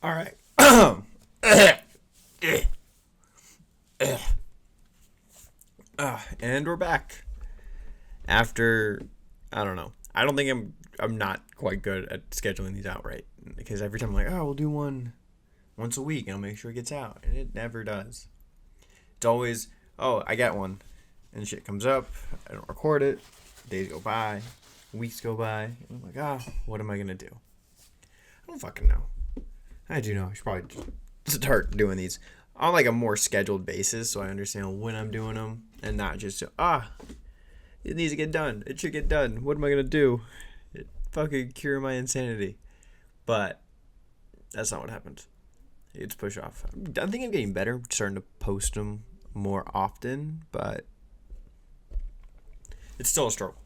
All right. And we're back. After, I don't know. I don't think I'm not quite good at scheduling these out right. Because every time I'm like, oh, we'll do one once a week and I'll make sure it gets out. And it never does. It's always, oh, I got one. And shit comes up. I don't record it. Days go by. Weeks go by. And I'm like, what am I going to do? I don't fucking know. I do know. I should probably just start doing these on like a more scheduled basis so I understand when I'm doing them and not just, it needs to get done. It should get done. What am I going to do? It fucking cure my insanity. But that's not what happened. It's push off. I think I'm getting better. I'm starting to post them more often, but it's still a struggle.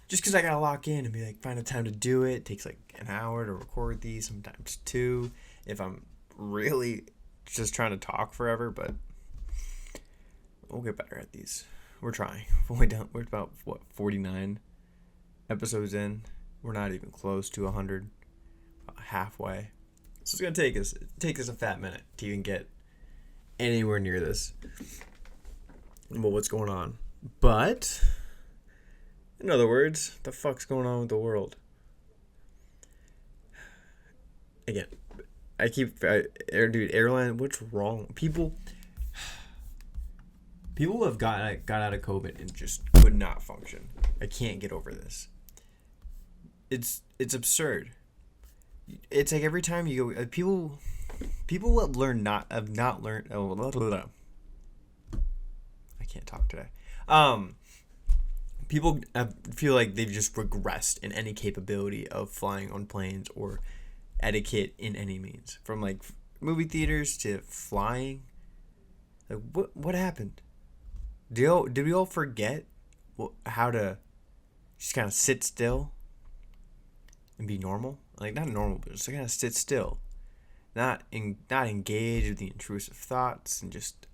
Just because I got to lock in and be like, find a time to do it. It takes like an hour to record these, sometimes two, if I'm really just trying to talk forever, but we'll get better at these. We're trying. We're about, 49 episodes in. We're not even close to 100, halfway. So it's going to take us a fat minute to even get anywhere near this. Well, what's going on? But in other words, the fuck's going on with the world? Again, airline, what's wrong? People who have got out of COVID and just could not function. I can't get over this. It's absurd. It's like every time you go, people have not learned. I can't talk today. People feel like they've just regressed in any capability of flying on planes or etiquette in any means. From like movie theaters to flying. Like what happened? Did we all forget how to just kind of sit still and be normal? Like not normal, but just kind of sit still. Not engage with the intrusive thoughts and just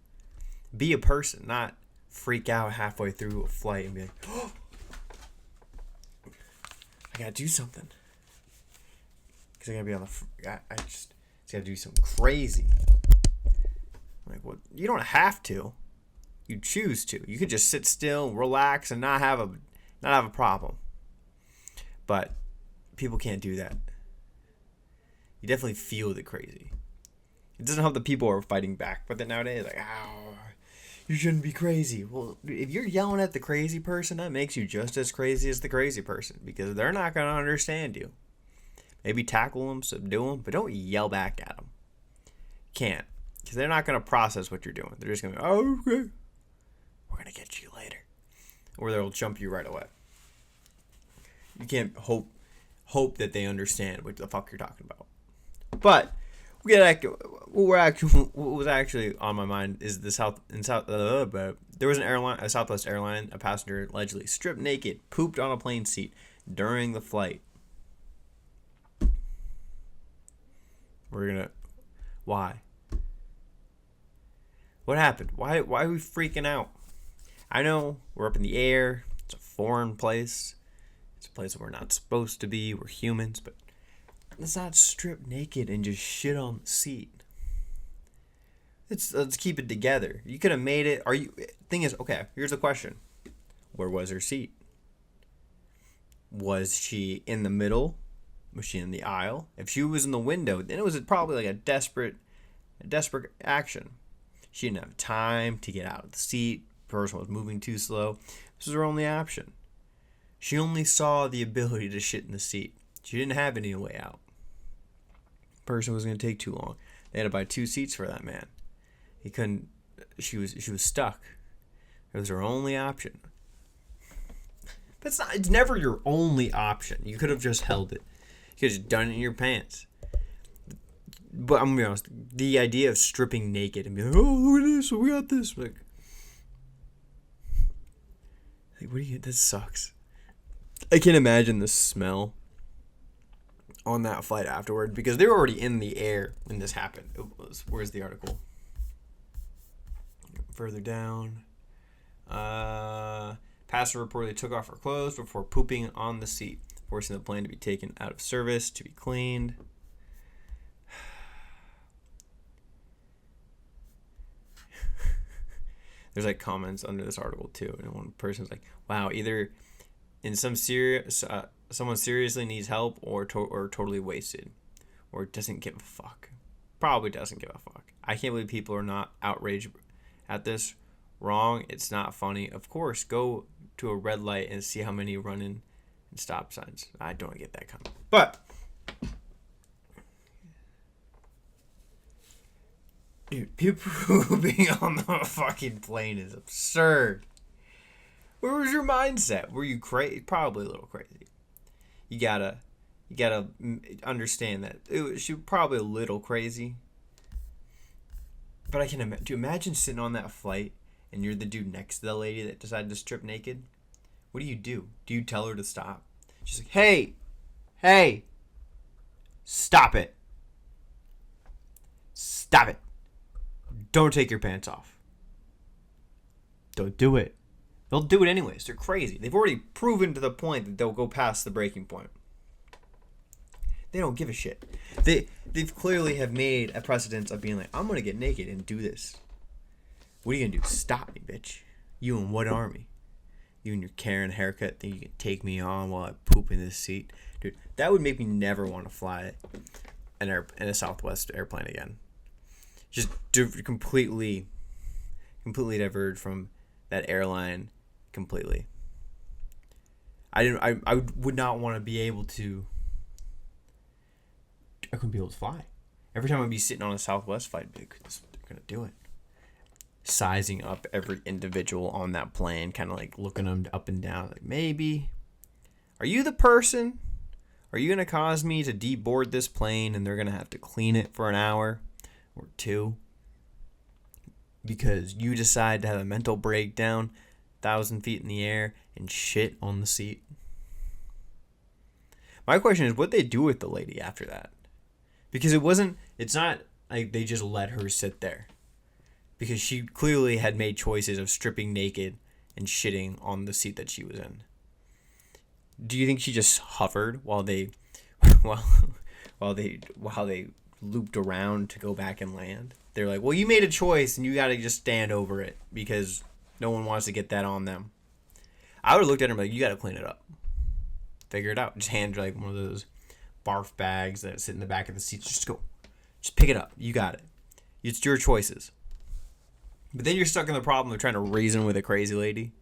be a person, not freak out halfway through a flight and be like, oh, I gotta do something. Because I gotta be on I just gotta do something crazy. Like, what? You don't have to. You choose to. You could just sit still, relax, and not have a problem. But people can't do that. You definitely feel the crazy. It doesn't help that people are fighting back with it nowadays. Like, you shouldn't be crazy. Well, if you're yelling at the crazy person, that makes you just as crazy as the crazy person because they're not going to understand you. Maybe tackle them, subdue them, but don't yell back at them. Can't. Because they're not going to process what you're doing. They're just going to go, oh, okay. We're going to get you later. Or they'll jump you right away. You can't hope that they understand what the fuck you're talking about. But what was actually on my mind is there was a Southwest airline, a passenger allegedly stripped naked, pooped on a plane seat during the flight. Why? What happened? Why are we freaking out? I know we're up in the air. It's a foreign place. It's a place that we're not supposed to be. We're humans, but let's not strip naked and just shit on the seat. Let's keep it together. You could have made it. Thing is, okay, here's the question. Where was her seat? Was she in the middle? Was she in the aisle? If she was in the window, then it was probably like a desperate action. She didn't have time to get out of the seat. The person was moving too slow. This was her only option. She only saw the ability to shit in the seat. She didn't have any way out. The person was going to take too long. They had to buy 2 seats for that man. He couldn't. She was stuck. It was her only option. But it's never your only option. You could have just held it. You could have just done it in your pants. But I'm going to be honest. The idea of stripping naked and being like, oh, look at this. We got this. Like what do you... That sucks. I can't imagine the smell on that flight afterward because they were already in the air when this happened. Where's the article? Further down. Passenger reportedly took off her clothes before pooping on the seat, forcing the plane to be taken out of service to be cleaned. there's like comments under this article too, and one person's like, "Wow, either in some serious someone seriously needs help or totally wasted, or doesn't give a fuck. Probably doesn't give a fuck. I can't believe people are not outraged at this. Wrong. It's not funny. Of course, go to a red light and see how many run in and stop signs. I don't get that comment, but." Dude, people pooping on the fucking plane is absurd. Where was your mindset? Were you crazy? Probably a little crazy. You gotta understand that she was probably a little crazy. But I can imagine sitting on that flight and you're the dude next to the lady that decided to strip naked. What do? Do you tell her to stop? She's like, hey, stop it. Stop it. Don't take your pants off. Don't do it. They'll do it anyways. They're crazy. They've already proven to the point that they'll go past the breaking point. They don't give a shit. They've clearly have made a precedent of being like, I'm going to get naked and do this. What are you going to do? Stop me, bitch. You in what army? You and your Karen haircut think you can take me on while I poop in this seat? Dude, that would make me never want to fly in a Southwest airplane again. Just completely diverge from that airline completely. I would not want to be able to. I couldn't be able to fly. Every time I'd be sitting on a Southwest flight, I'd be like, they're gonna do it. Sizing up every individual on that plane, kind of like looking them up and down, like maybe. Are you the person? Are you gonna cause me to deboard this plane and they're gonna have to clean it for an hour or two? Because you decide to have a mental breakdown 1,000 feet in the air and shit on the seat. My question is, what they do with the lady after that? Because it's not like they just let her sit there. Because she clearly had made choices of stripping naked and shitting on the seat that she was in. Do you think she just hovered while they looped around to go back and land? They're like, well, you made a choice and you got to just stand over it because no one wants to get that on them. I would have looked at her and be like, you got to clean it up. Figure it out. Just hand her like one of those barf bags that sit in the back of the seat. Just go. Just pick it up. You got it. It's your choices. But then you're stuck in the problem of trying to reason with a crazy lady.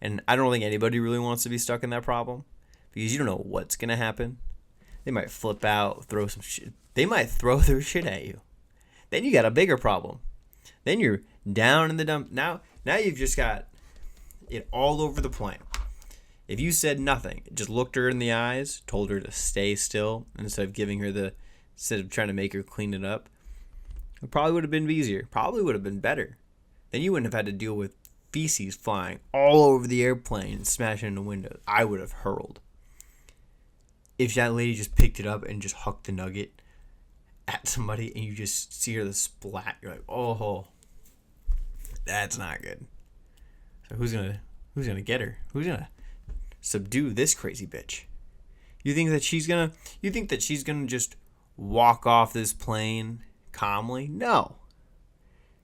And I don't think anybody really wants to be stuck in that problem because you don't know what's going to happen. They might flip out, throw some shit. They might throw their shit at you. Then you got a bigger problem. Then you're down in the dump. Now you've just got it all over the plane. If you said nothing, just looked her in the eyes, told her to stay still instead of trying to make her clean it up, it probably would have been easier. Probably would have been better. Then you wouldn't have had to deal with feces flying all over the airplane and smashing into windows. I would have hurled. If that lady just picked it up and just hucked the nugget at somebody and you just see her the splat, you're like, oh, that's not good. So who's gonna get her? Who's gonna subdue this crazy bitch? You think that she's gonna just walk off this plane calmly? No.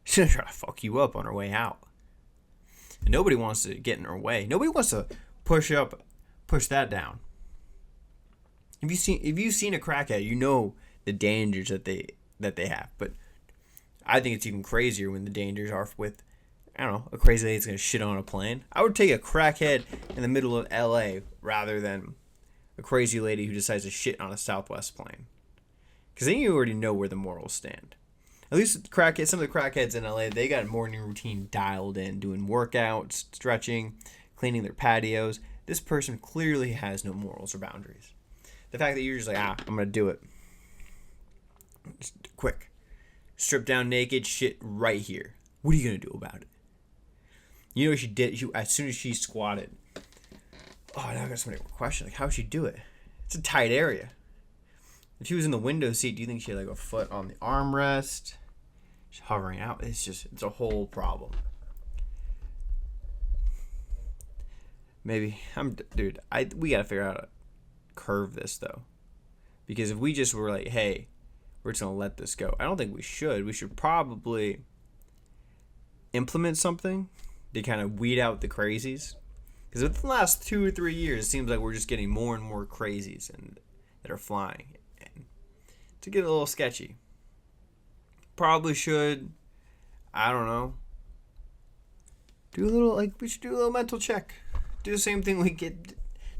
She's gonna try to fuck you up on her way out. And nobody wants to get in her way. Nobody wants to push that down. If you've seen a crackhead, you know the dangers that they have. But I think it's even crazier when the dangers are with, I don't know, a crazy lady that's gonna shit on a plane. I would take a crackhead in the middle of LA rather than a crazy lady who decides to shit on a Southwest plane. Because then you already know where the morals stand. At least some of the crackheads in LA, they got a morning routine dialed in, doing workouts, stretching, cleaning their patios. This person clearly has no morals or boundaries. The fact that you're just like, I'm going to do it. Just quick. Strip down naked, shit right here. What are you going to do about it? You know what she did? As soon as she squatted. Oh, now I got so many more questions. Like, how would she do it? It's a tight area. If she was in the window seat, do you think she had like a foot on the armrest? She's hovering out. It's a whole problem. Maybe we gotta figure out how to curve this though, because if we just were like, hey, we're just gonna let this go, I don't think we should. We should probably implement something to kind of weed out the crazies. Because within the last 2 or 3 years, it seems like we're just getting more and more crazies and that are flying. And to get a little sketchy. Probably should, I don't know, we should do a little mental check. Do the same thing we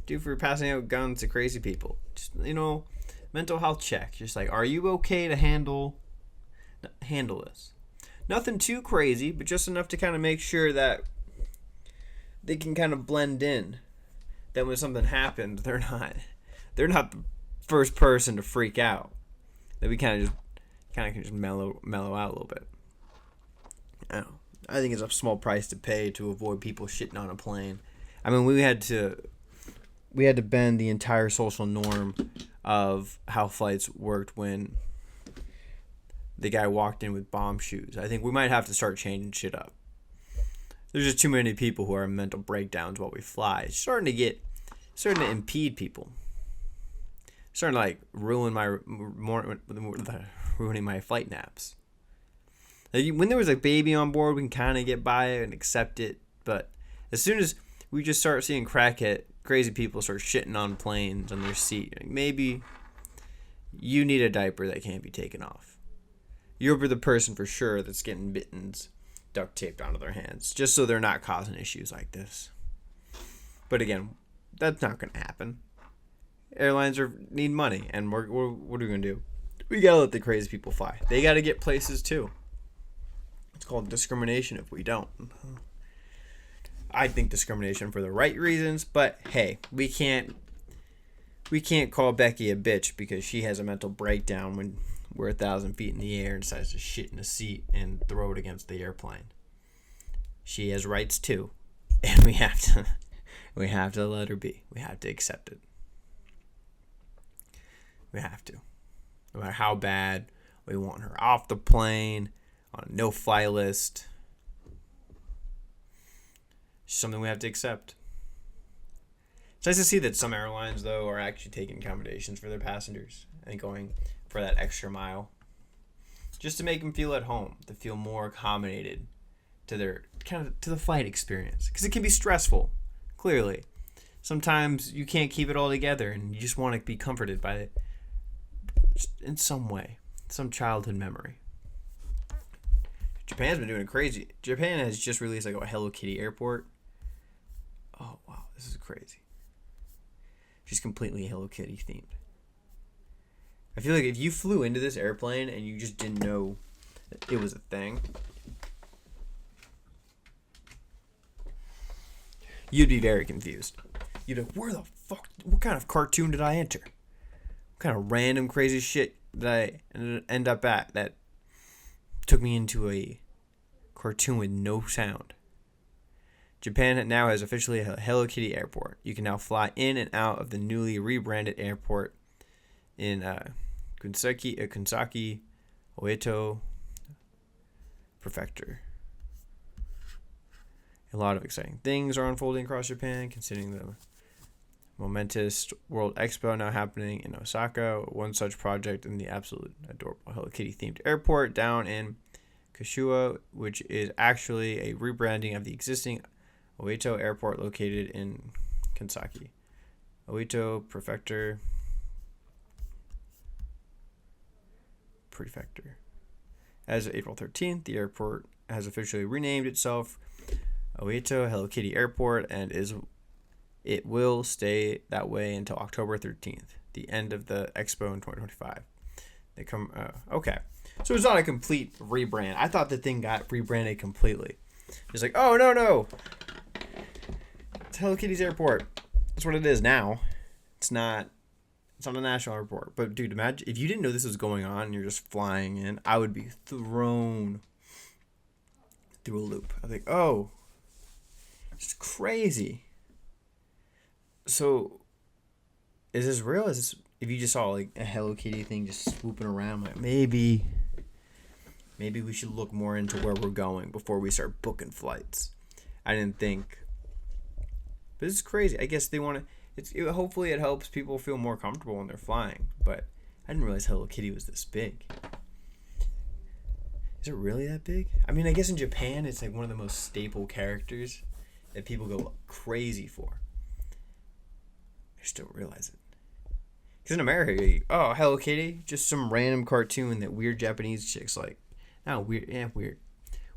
do for passing out guns to crazy people. Just, mental health check. Just like, are you okay to handle this? Nothing too crazy, but just enough to kind of make sure that they can kind of blend in. That when something happens, they're not the first person to freak out. That we kind of can just mellow out a little bit. I think it's a small price to pay to avoid people shitting on a plane. I mean, we had to bend the entire social norm of how flights worked when the guy walked in with bomb shoes. I think we might have to start changing shit up. There's just too many people who are in mental breakdowns while we fly. It's starting to impede people. It's starting to like ruining my flight naps. Like, when there was a baby on board, we can kind of get by it and accept it. But as soon as we just start seeing crazy people start shitting on planes on their seat, like, maybe you need a diaper that can't be taken off. You'll be the person for sure that's getting mittens duct taped onto their hands, just so they're not causing issues like this. But again, that's not going to happen. Airlines need money, and what are we going to do? We got to let the crazy people fly. They got to get places too. It's called discrimination if we don't. I think discrimination for the right reasons, but hey, we can't call Becky a bitch because she has a mental breakdown when we're 1,000 feet in the air and decides to shit in a seat and throw it against the airplane. She has rights too, and we have to let her be. We have to accept it. We have to. No matter how bad we want her off the plane, on a no-fly list. It's something we have to accept. It's nice to see that some airlines, though, are actually taking accommodations for their passengers and going for that extra mile. Just to make them feel at home, to feel more accommodated to the flight experience. Because it can be stressful, clearly. Sometimes you can't keep it all together and you just want to be comforted by it in some way, some childhood memory. Japan's been doing it crazy. Japan has just released like a Hello Kitty airport. Oh, wow. This is crazy. She's completely Hello Kitty themed. I feel like if you flew into this airplane and you just didn't know that it was a thing, you'd be very confused. You'd be like, where the fuck, what kind of cartoon did I enter? What kind of random crazy shit did I end up at that took me into a cartoon with no sound? Japan now has officially a Hello Kitty airport. You can now fly in and out of the newly rebranded airport in Kunsaki, Oeto Prefecture. A lot of exciting things are unfolding across Japan, considering the momentous World Expo now happening in Osaka. One such project in the absolute adorable Hello Kitty themed airport down in Kashua, which is actually a rebranding of the existing Oeto Airport located in Kansaki. Oeto Prefecture. As of April 13th, the airport has officially renamed itself Oeto Hello Kitty Airport and it will stay that way until October 13th, the end of the expo in 2025. Okay. So it's not a complete rebrand. I thought the thing got rebranded completely. It's like, oh, no. It's Hello Kitty's airport. That's what it is now. It's not a national airport. But, dude, imagine if you didn't know this was going on and you're just flying in, I would be thrown through a loop. I think, oh, it's crazy. So, is this real? Is this, if you just saw like a Hello Kitty thing just swooping around, like maybe we should look more into where we're going before we start booking flights. I didn't think, but it's crazy. I guess they want to. Hopefully, it helps people feel more comfortable when they're flying. But I didn't realize Hello Kitty was this big. Is it really that big? I mean, I guess in Japan it's like one of the most staple characters that people go crazy for. I just don't realize it. Because in America, oh, Hello Kitty, just some random cartoon that weird Japanese chicks like. No, weird, yeah, weird.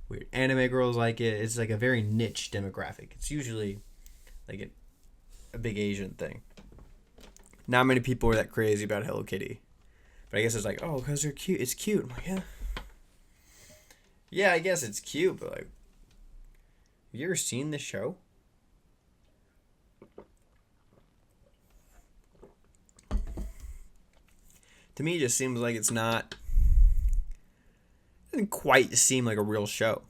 Weird. Anime girls like it. It's like a very niche demographic. It's usually like a big Asian thing. Not many people are that crazy about Hello Kitty. But I guess it's like, oh, because they're cute. It's cute. I'm like, yeah. Yeah, I guess it's cute, but like, have you ever seen this show? To me, it just seems like it's not. It doesn't quite seem like a real show.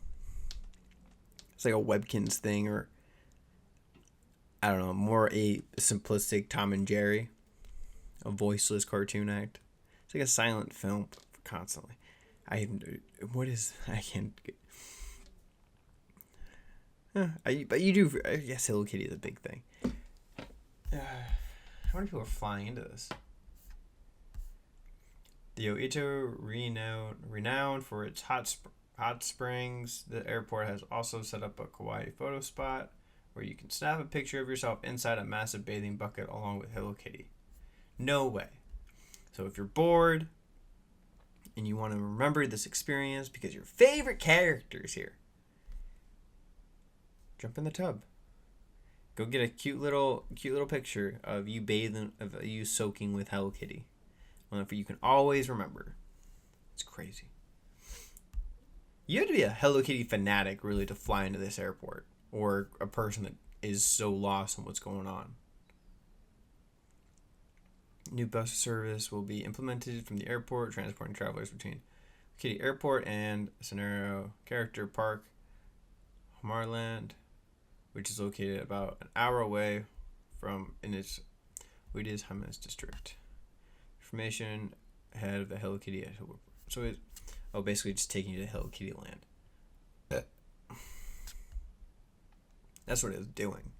It's like a Webkins thing, or I don't know, more a simplistic Tom and Jerry, a voiceless cartoon act. It's like a silent film constantly. I can't. But you do. I guess Hello Kitty is a big thing. How many people are flying into this? The Oito, renowned for its hot springs, the airport has also set up a kawaii photo spot where you can snap a picture of yourself inside a massive bathing bucket along with Hello Kitty. No way. So if you're bored and you want to remember this experience because your favorite character is here, jump in the tub. Go get a cute little picture of you bathing, of you soaking with Hello Kitty. One that you can always remember. It's crazy. You have to be a Hello Kitty fanatic really to fly into this airport, or a person that is so lost in what's going on. New bus service will be implemented from the airport, transporting travelers between Kitty Airport and Scenario Character Park, Homarland, which is located about an hour away from Ueda's Hamas district. Information ahead of the Hello Kitty. So it's basically just taking you to Hello Kitty Land. That's what it was doing.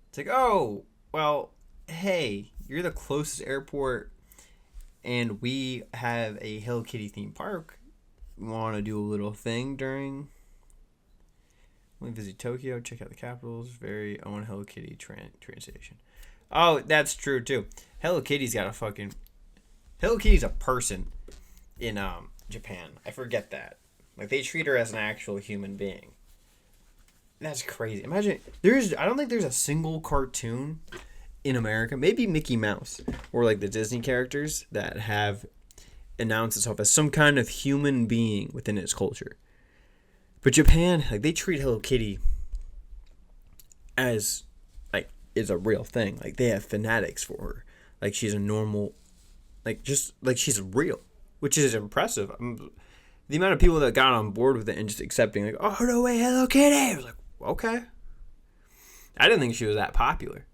It's like, oh, well, hey, you're the closest airport, and we have a Hello Kitty theme park. We want to do a little thing during. When we visit Tokyo, check out the capital's very own Hello Kitty train station. Oh, that's true too. Hello Kitty's a person in Japan. I forget that. Like, they treat her as an actual human being. That's crazy. Imagine I don't think there's a single cartoon in America, maybe Mickey Mouse or like the Disney characters, that have announced itself as some kind of human being within its culture. But Japan, like, they treat Hello Kitty as like is a real thing. Like, they have fanatics for her. Like, she's a normal, like, just like she's real, which is impressive. The amount of people that got on board with it and just accepting, like, oh no way, Hello Kitty. I was like, okay. I didn't think she was that popular.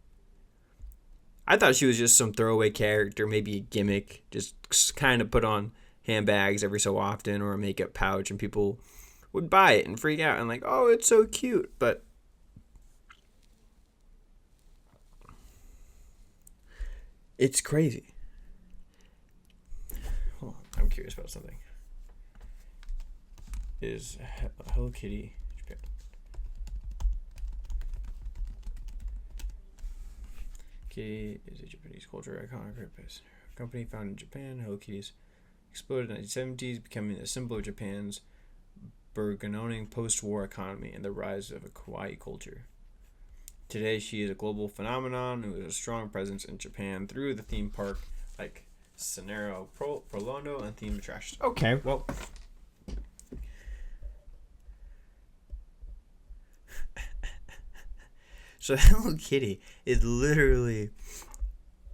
I thought she was just some throwaway character, maybe a gimmick, just kind of put on handbags every so often or a makeup pouch, and people would buy it and freak out and like, oh, it's so cute. But it's crazy. Hold on, I'm curious about something. Is Hello Kitty Japan? Kitty is a Japanese culture iconic purpose. A company founded in Japan, Hello Kitty's exploded in the 1970s, becoming a symbol of Japan's burgeoning post-war economy and the rise of a kawaii culture. Today, she is a global phenomenon who has a strong presence in Japan through the theme park like Scenario Prolondo and theme attractions. Okay, well. So Hello Kitty is literally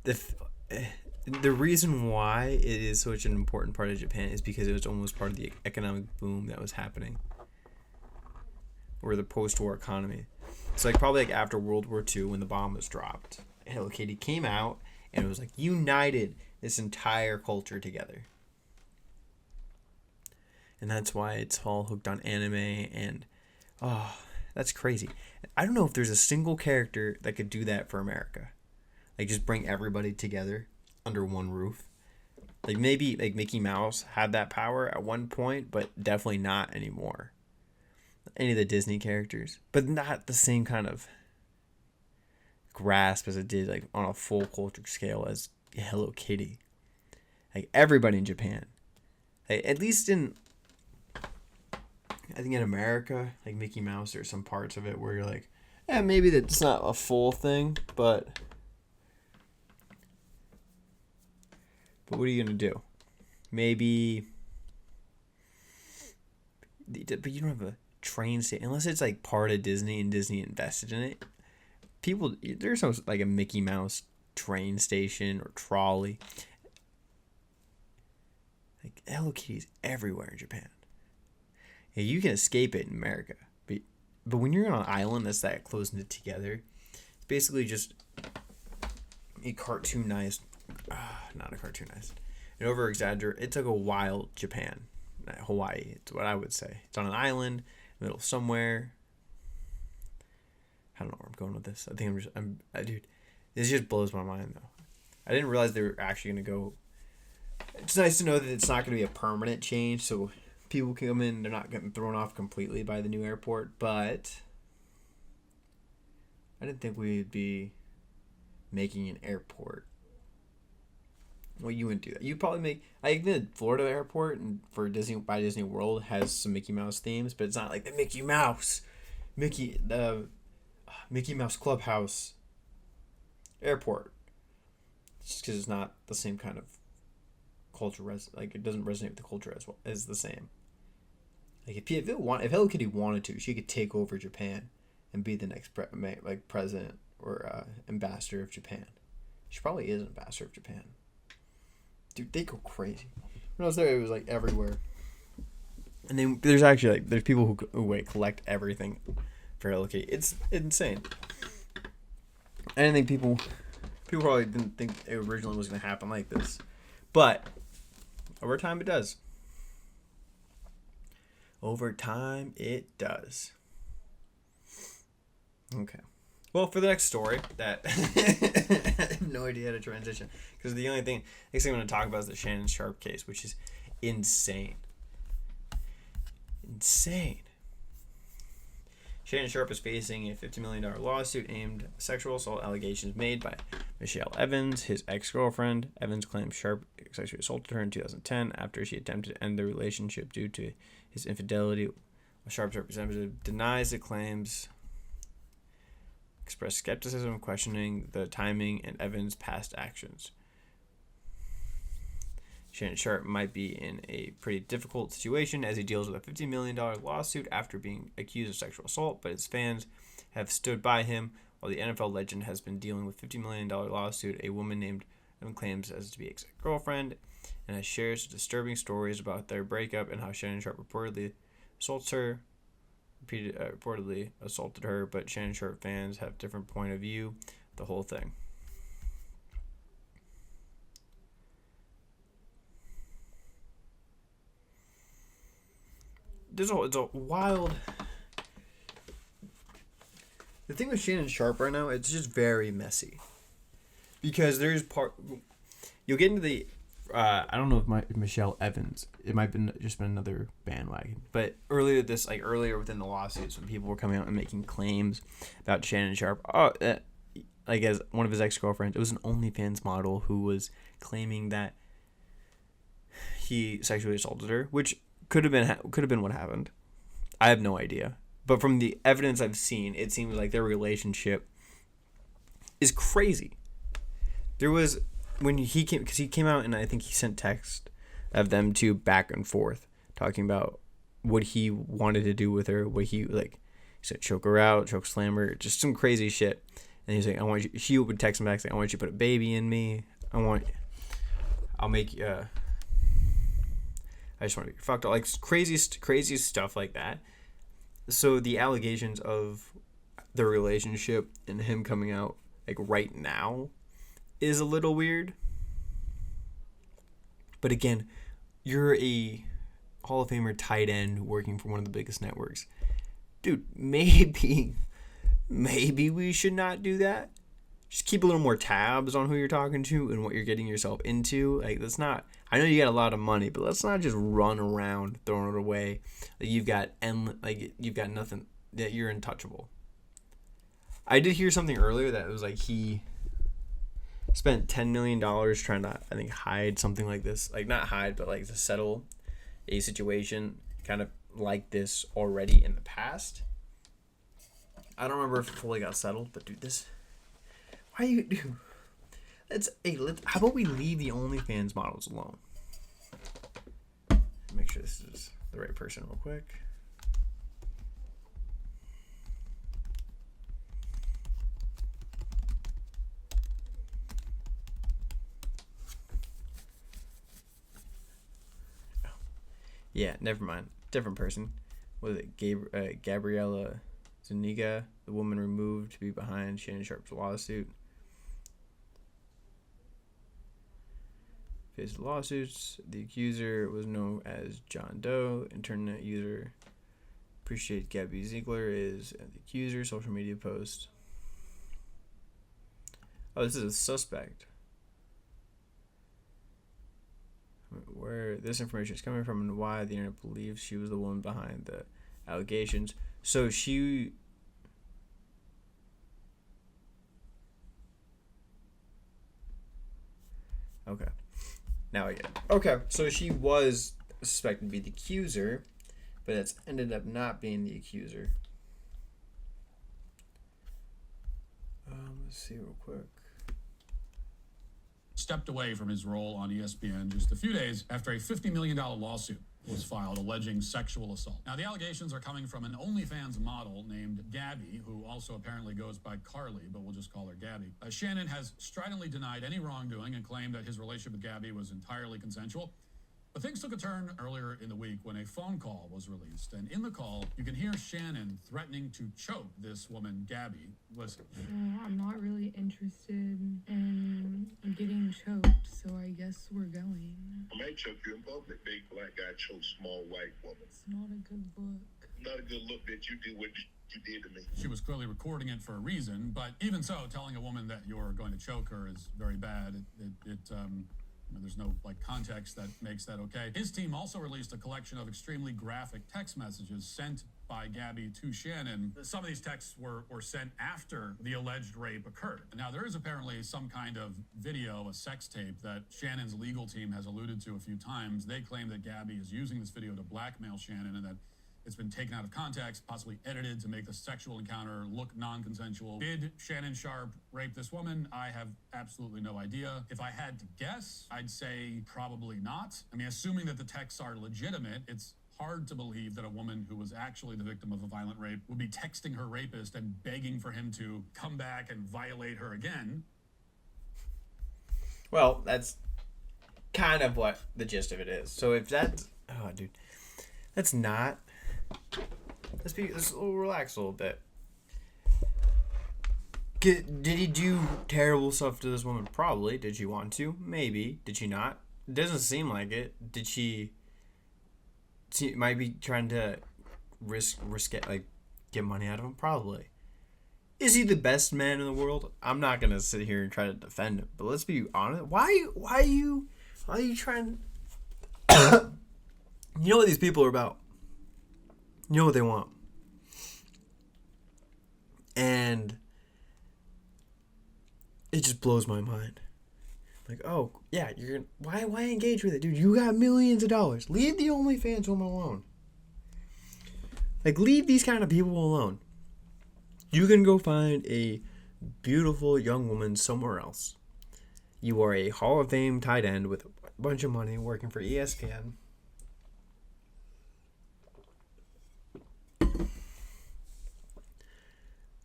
the reason why it is such an important part of Japan is because it was almost part of the economic boom that was happening, or the post-war economy. It's like probably like after World War II when the bomb was dropped, Hello Kitty came out and it was like united this entire culture together. And that's why it's all hooked on anime, and that's crazy. I don't know if there's a single character that could do that for America. Like, just bring everybody together under one roof. Like maybe like Mickey Mouse had that power at one point, but definitely not anymore. Any of the Disney characters, but not the same kind of grasp as it did like on a full culture scale as Hello Kitty. Like everybody in Japan, like, at least in I think in America, like Mickey Mouse, there's some parts of it where you're like, yeah, maybe that's not a full thing, but what are you gonna do? Maybe, but you don't have a train station unless it's like part of Disney and Disney invested in it. People, there's no like a Mickey Mouse train station or trolley. Like Hello Kitty's everywhere in Japan. Yeah, you can escape it in America, but when you're on an island that's that close knit together, it's basically just a cartoonized, not a cartoonized, an over exaggerate. It's like a wild Japan, Hawaii. It's what I would say. It's on an island, middle of somewhere. I don't know where I'm going with this. I think dude, this just blows my mind though. I didn't realize they were actually gonna go. It's nice to know that it's not gonna be a permanent change, so people can come in. They're not getting thrown off completely by the new airport, but I didn't think we'd be making an airport. Well, you wouldn't do that. You'd probably make. I think the Florida airport and for Disney by Disney World has some Mickey Mouse themes, but it's not like the Mickey Mouse Clubhouse airport. It's just because it's not the same kind of culture. Like it doesn't resonate with the culture as well as the same. Like if Hello Kitty wanted to, she could take over Japan and be the next president or ambassador of Japan. She probably is ambassador of Japan. Dude, they go crazy. When I was there, it was like everywhere. And then there's actually there's people who collect everything for Hello Kitty. It's insane. I didn't think people probably didn't think it originally was going to happen like this, but over time it does. Over time it does. Okay. Well, for the next story, that I have no idea how to transition because the next thing I'm going to talk about is the Shannon Sharpe case, which is insane. Insane. Shannon Sharpe is facing a $50 million lawsuit aimed at sexual assault allegations made by Michelle Evans, his ex-girlfriend. Evans claims Sharpe sexually assaulted her in 2010 after she attempted to end the relationship due to his infidelity. Sharpe's representative denies the claims, expressed skepticism questioning the timing and Evans' past actions. Shannon Sharpe might be in a pretty difficult situation as he deals with a $50 million lawsuit after being accused of sexual assault, but his fans have stood by him while the NFL legend has been dealing with a $50 million lawsuit. A woman named Evan claims as to be ex-girlfriend and has shared disturbing stories about their breakup and how Shannon Sharpe reportedly assaulted her, but Shannon Sharpe fans have a different point of view. The whole thing. It's a wild. The thing with Shannon Sharpe right now, it's just very messy. Because there's you'll get into the. I don't know if Michelle Evans. It might have just been another bandwagon. But earlier within the lawsuits, when people were coming out and making claims about Shannon Sharpe, like as one of his ex-girlfriends, it was an OnlyFans model who was claiming that he sexually assaulted her, which could have been what happened. I have no idea. But from the evidence I've seen, it seems like their relationship is crazy. There was when he came out and I think he sent text of them two back and forth talking about what he wanted to do with her, what he he said choke her out, choke slam her, just some crazy shit. And he's like, I want you. She would text him back saying, I want you to put a baby in me. I'll make you. I just want to get fucked up, like crazy stuff like that. So the allegations of the relationship and him coming out like right now is a little weird. But again, you're a Hall of Famer tight end working for one of the biggest networks. Dude, maybe we should not do that. just keep a little more tabs on who you're talking to and what you're getting yourself into. Like, let's not. I know you got a lot of money, but let's not just run around throwing it away. Like you've got nothing. That you're untouchable. I did hear something earlier that it was like he spent $10 million trying to, I think, hide something like this. Like, not hide, but like to settle a situation kind of like this already in the past. I don't remember if it fully got settled, but dude, this. Why you do? How about we leave the OnlyFans models alone? Make sure this is the right person real quick. Yeah, never mind. Different person. Was it Gabriella Zuniga, the woman removed to be behind Shannon Sharpe's lawsuit? Faced lawsuits. The accuser was known as John Doe. Internet user appreciate Gabby Ziegler is the accuser. Social media post. Oh, this is a suspect. Where this information is coming from and why the internet believes she was the one behind the allegations. So she... Okay. Now I get it. Okay, so she was suspected to be the accuser, but it's ended up not being the accuser. Let's see real quick. Stepped away from his role on ESPN just a few days after a $50 million lawsuit was filed alleging sexual assault. Now, the allegations are coming from an OnlyFans model named Gabby, who also apparently goes by Carly, but we'll just call her Gabby. Shannon has stridently denied any wrongdoing and claimed that his relationship with Gabby was entirely consensual. But things took a turn earlier in the week when a phone call was released. And in the call, you can hear Shannon threatening to choke this woman, Gabby. Listen. I'm not really interested in getting choked, so I guess we're going. I might choke you in public. Big black guy chokes small white woman. It's not a good look. Not a good look that you do what you did to me. She was clearly recording it for a reason, but even so, telling a woman that you're going to choke her is very bad. There's no context that makes that okay. His team also released a collection of extremely graphic text messages sent by Gabby to Shannon. Some of these texts were sent after the alleged rape occurred. Now, there is apparently some kind of video, a sex tape, that Shannon's legal team has alluded to a few times. They claim that Gabby is using this video to blackmail Shannon and that it's been taken out of context, possibly edited to make the sexual encounter look non-consensual. Did Shannon Sharpe rape this woman? I have absolutely no idea. If I had to guess, I'd say probably not. I mean, assuming that the texts are legitimate, it's hard to believe that a woman who was actually the victim of a violent rape would be texting her rapist and begging for him to come back and violate her again. Well, that's kind of what the gist of it is. So if that's... Oh, dude. That's not... Let's relax a little bit. Did he do terrible stuff to this woman? Probably. Did she want to? Maybe. Did she not? It doesn't seem like it. Did she might be trying to risk it, get money out of him? Probably. Is he the best man in the world? I'm not gonna sit here and try to defend him, but let's be honest. Why are you trying? You know what these people are about. You know what they want. And it just blows my mind. Like, oh, yeah, you're gonna... Why engage with it, dude? You got millions of dollars. Leave the OnlyFans woman alone. Leave these kind of people alone. You can go find a beautiful young woman somewhere else. You are a Hall of Fame tight end with a bunch of money working for ESPN.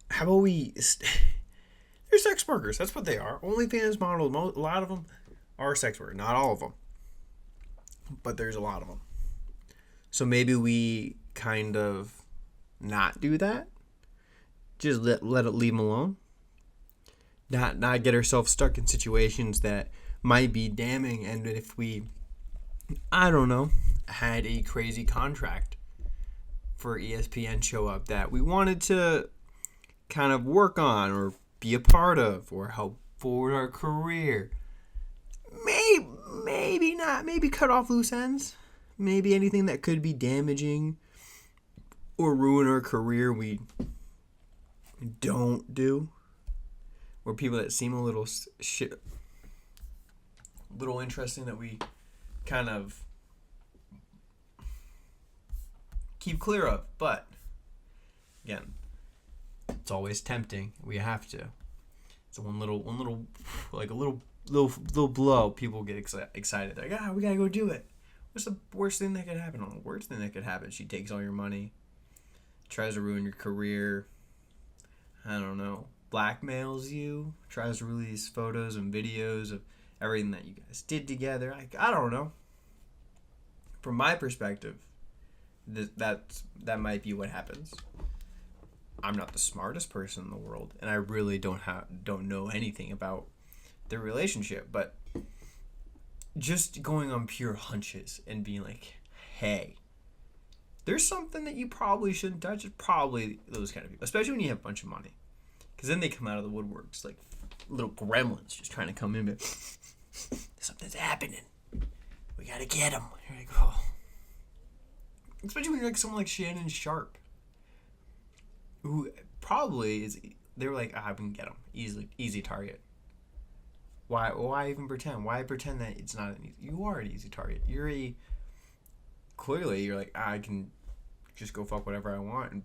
How about we... They're sex workers. That's what they are. OnlyFans models, a lot of them are sex workers. Not all of them. But there's a lot of them. So maybe we kind of not do that. Just leave them alone. Not get ourselves stuck in situations that might be damning. And if we, I don't know, had a crazy contract for ESPN show up that we wanted to kind of work on or be a part of or help forward our career. Maybe not. Maybe cut off loose ends. Maybe anything that could be damaging or ruin our career we don't do. Or people that seem a little little interesting that we kind of keep clear of. But again, it's always tempting. We have to. It's one little like a little blow. People get excited. They're like, we gotta go do it. What's the worst thing that could happen? The worst thing that could happen, she takes all your money, tries to ruin your career. I don't know. Blackmails you, tries to release photos and videos of everything that you guys did together. I don't know. From my perspective, that might be what happens. I'm not the smartest person in the world, and I really don't know anything about their relationship, but just going on pure hunches and being like, hey, there's something that you probably shouldn't touch. It's probably those kind of people, especially when you have a bunch of money, because then they come out of the woodworks like little gremlins just trying to come in, but something's happening. We gotta get them. You're like, oh. Especially when you're like someone like Shannon Sharp, who probably is. They were like, we can get them easy target. Why even pretend? Why pretend that it's not an easy? You are an easy target. You're like, I can just go fuck whatever I want and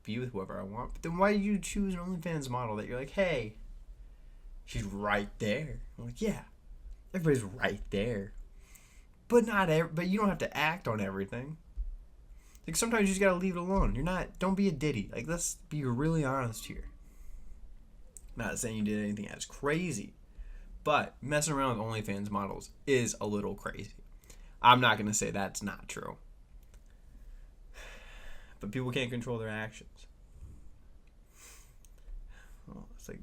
be with whoever I want. But then why did you choose an OnlyFans model that you're like, hey, she's right there? I'm like, yeah, everybody's right there, but but you don't have to act on everything. Like sometimes you just gotta leave it alone. Don't be a ditty. Like, let's be really honest here. Not saying you did anything as crazy, but messing around with OnlyFans models is a little crazy. I'm not gonna say that's not true, but people can't control their actions. Well, it's like,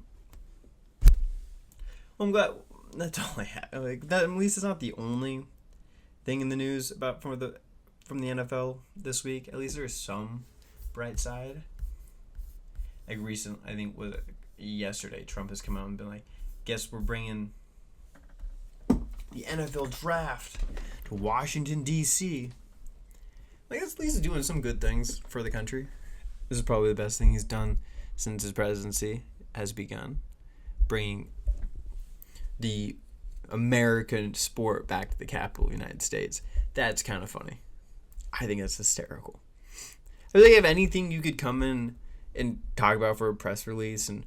I'm glad that's all I have. Like that, at least it's not the only thing in the news about from the NFL this week. At least there's some bright side. Like I think was yesterday, Trump has come out and been like, guess we're bringing the NFL draft to Washington, D.C. Like, at least doing some good things for the country. This is probably the best thing he's done since his presidency has begun. Bringing the American sport back to the capital of the United States. That's kind of funny. I think that's hysterical. I think if anything you could come in and talk about for a press release and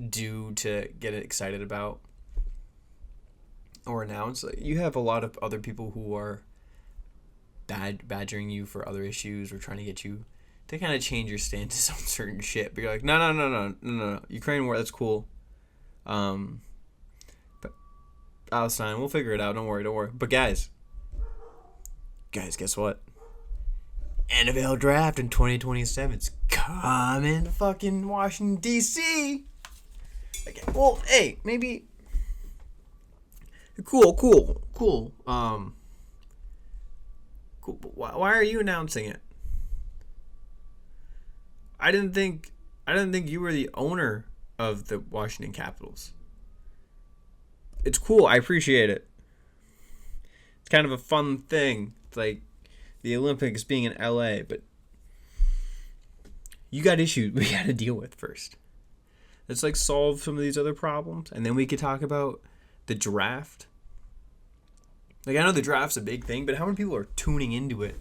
do to get excited about or announce, you have a lot of other people who are badgering you for other issues or trying to get you to kind of change your stances on certain shit. But you're like, no. Ukraine war, that's cool. But Palestine, we'll figure it out. Don't worry. But guys, guess what? NFL draft in 2027. It's coming to fucking Washington, D.C. Okay, well, hey, maybe. Cool. Cool. But why are you announcing it? I didn't think you were the owner of the Washington Capitals. It's cool. I appreciate it. It's kind of a fun thing. It's like the Olympics being in LA, but you got issues we got to deal with first. Let's like solve some of these other problems, and then we could talk about the draft. Like, I know the draft's a big thing, but how many people are tuning into it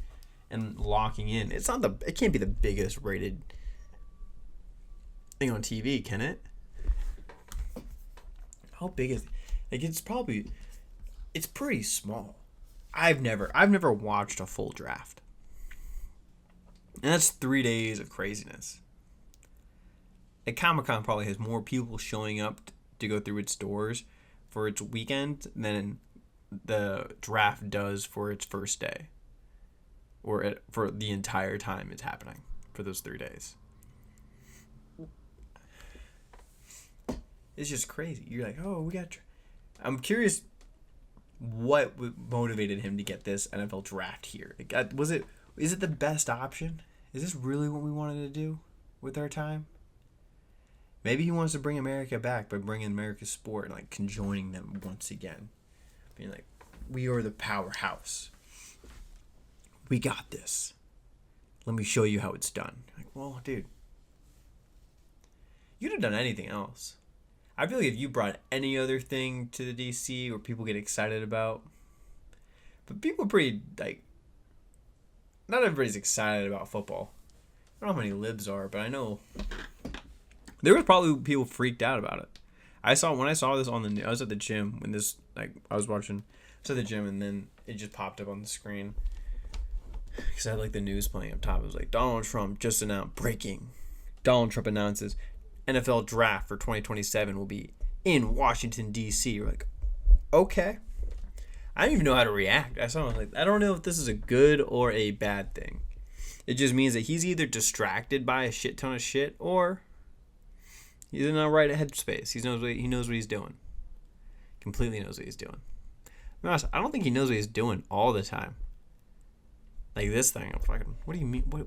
and locking in? It can't be the biggest rated thing on TV, can it? How big is it? Like, it's pretty small. I've never watched a full draft. And that's 3 days of craziness. Like, Comic-Con probably has more people showing up to go through its doors for its weekend than the draft does for its first day. Or for the entire time it's happening for those 3 days. It's just crazy. You're like, oh, we got... I'm curious what motivated him to get this NFL draft here. Like, is it the best option? Is this really what we wanted to do with our time? Maybe he wants to bring America back by bringing America's sport and like conjoining them once again. Being like, we are the powerhouse. We got this. Let me show you how it's done. Like, well, dude, you could have done anything else. I feel like if you brought any other thing to the DC where people get excited about, but people are pretty, like, not everybody's excited about football. I don't know how many libs are, but I know there was probably people freaked out about it. When I saw this on the, I was at the gym when this, like, I was at the gym and then it just popped up on the screen. Because I had, like, the news playing up top. It was like, Donald Trump just announced, breaking. Donald Trump announces NFL draft for 2027 will be in Washington, D.C. We're like, okay. I don't even know how to react. I was like, I don't know if this is a good or a bad thing. It just means that he's either distracted by a shit ton of shit or he's in the right headspace. He knows what he's doing. Completely knows what he's doing. I don't think he knows what he's doing all the time. Like this thing, I'm fucking. What do you mean? What?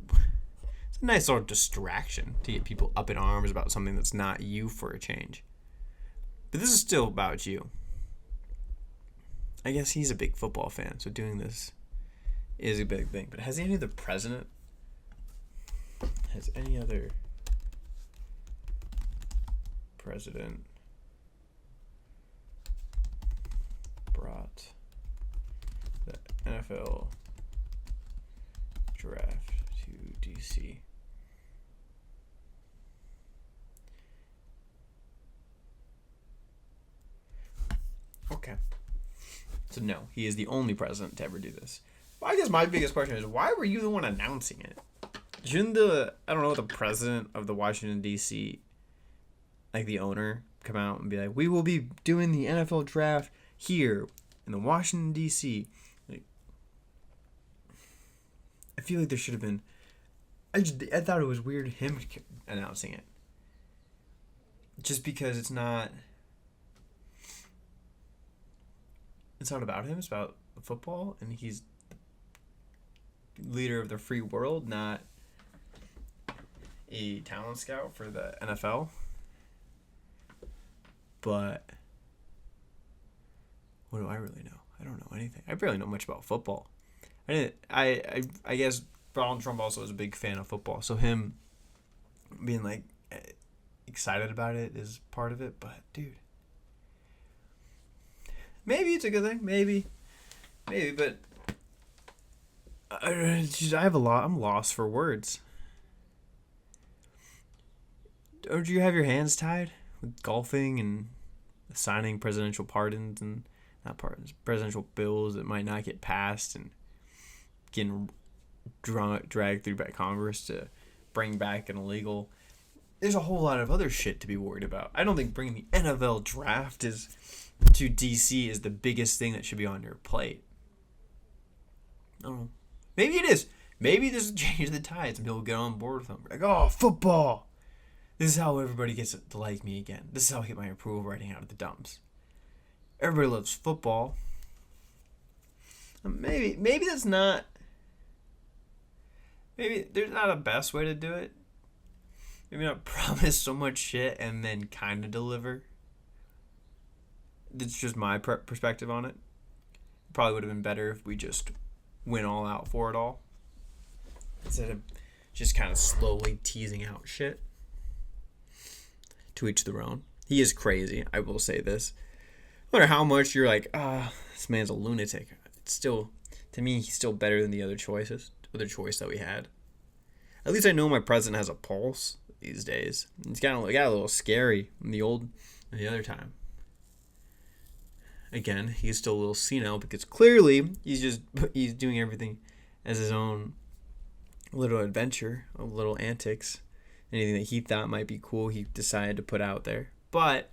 It's a nice sort of distraction to get people up in arms about something that's not you for a change. But this is still about you. I guess he's a big football fan, so doing this is a big thing. But has any other president? Has any other president brought the NFL draft to DC? Okay. So no, he is the only president to ever do this. Well, I guess my biggest question is, why were you the one announcing it? Shouldn't the president of the Washington D.C., like the owner, come out and be like, we will be doing the NFL draft here in the Washington D.C. Like, I feel like there should have been. I thought it was weird him announcing it, just because it's not about him. It's about football, and he's the leader of the free world, not a talent scout for the NFL. But what do I really know? I don't know anything. I barely know much about football. I guess Donald Trump also is a big fan of football, so him being like excited about it is part of it. But dude, maybe it's a good thing. Maybe, but I'm lost for words. Don't you have your hands tied with golfing and signing presidential pardons and not pardons, presidential bills that might not get passed and getting dragged through by Congress to bring back an illegal? There's a whole lot of other shit to be worried about. I don't think bringing the NFL draft to DC is the biggest thing that should be on your plate. I don't know. Maybe it is. Maybe this will change the tides and people get on board with them. Like, oh, football. This is how everybody gets to like me again. This is how I get my approval rating out of the dumps. Everybody loves football. Maybe that's not. Maybe there's not a best way to do it. Maybe not promise so much shit and then kind of deliver. That's just my perspective on it. Probably would have been better if we just went all out for it all, instead of just kind of slowly teasing out shit. To each their own. He is crazy. I will say this. No matter how much you're like, this man's a lunatic, it's still, to me, he's still better than the other choice that we had. At least I know my president has a pulse these days. It's got a little scary than the other time. Again, he's still a little senile because clearly he's doing everything as his own little adventure, of little antics. Anything that he thought might be cool, he decided to put out there. But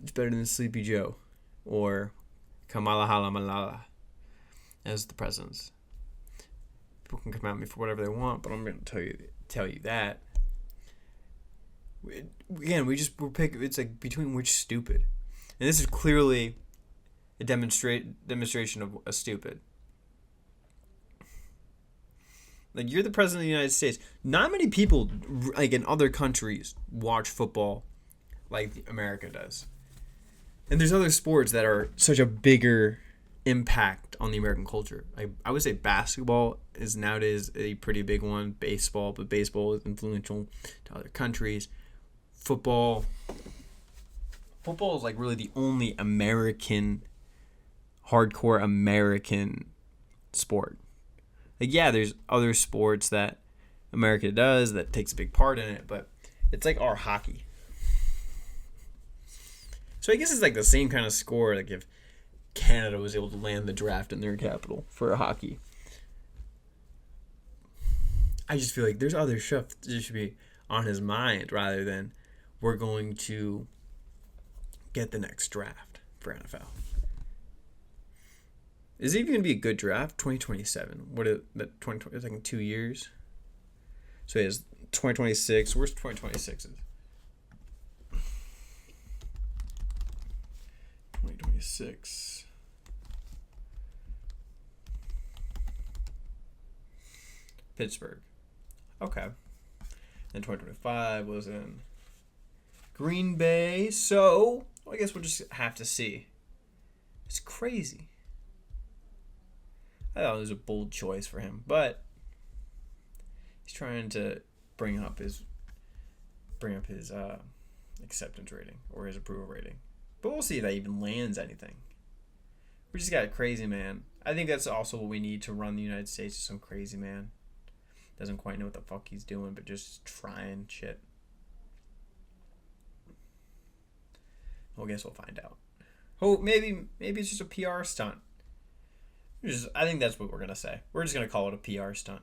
it's better than Sleepy Joe or Kamala Malala as the presidents. People can come at me for whatever they want, but I'm going to tell you that. Again, we're picking. It's like between which stupid, and this is clearly a demonstration of a stupid. Like, you're the president of the United States. Not many people, like, in other countries watch football like America does. And there's other sports that are such a bigger impact on the American culture. I would say basketball is nowadays a pretty big one. Baseball, but baseball is influential to other countries. Football is like really the only American, hardcore American sport. Like, yeah, there's other sports that America does that takes a big part in it, but it's like our hockey. So I guess it's like the same kind of score, like if Canada was able to land the draft in their capital for hockey. I just feel like there's other stuff that should be on his mind rather than we're going to get the next draft for NFL. Is it even going to be a good draft? 2027. What is that? 2020? It's like in 2 years. So it is 2026. Where's 2026? 2026. Pittsburgh. Okay. Then 2025 was in Green Bay. So I guess we'll just have to see. It's crazy. I thought it was a bold choice for him, but he's trying to bring up his acceptance rating or his approval rating. But we'll see if that even lands anything. We just got a crazy man. I think that's also what we need to run the United States, is some crazy man. Doesn't quite know what the fuck he's doing, but just trying shit. Well, I guess we'll find out. Oh, maybe it's just a PR stunt. I think that's what we're going to say. We're just going to call it a PR stunt.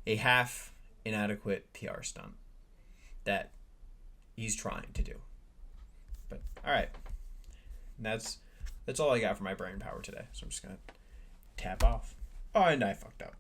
A half inadequate PR stunt that he's trying to do. But, all right. That's all I got for my brain power today. So I'm just going to tap off. Oh, and I fucked up.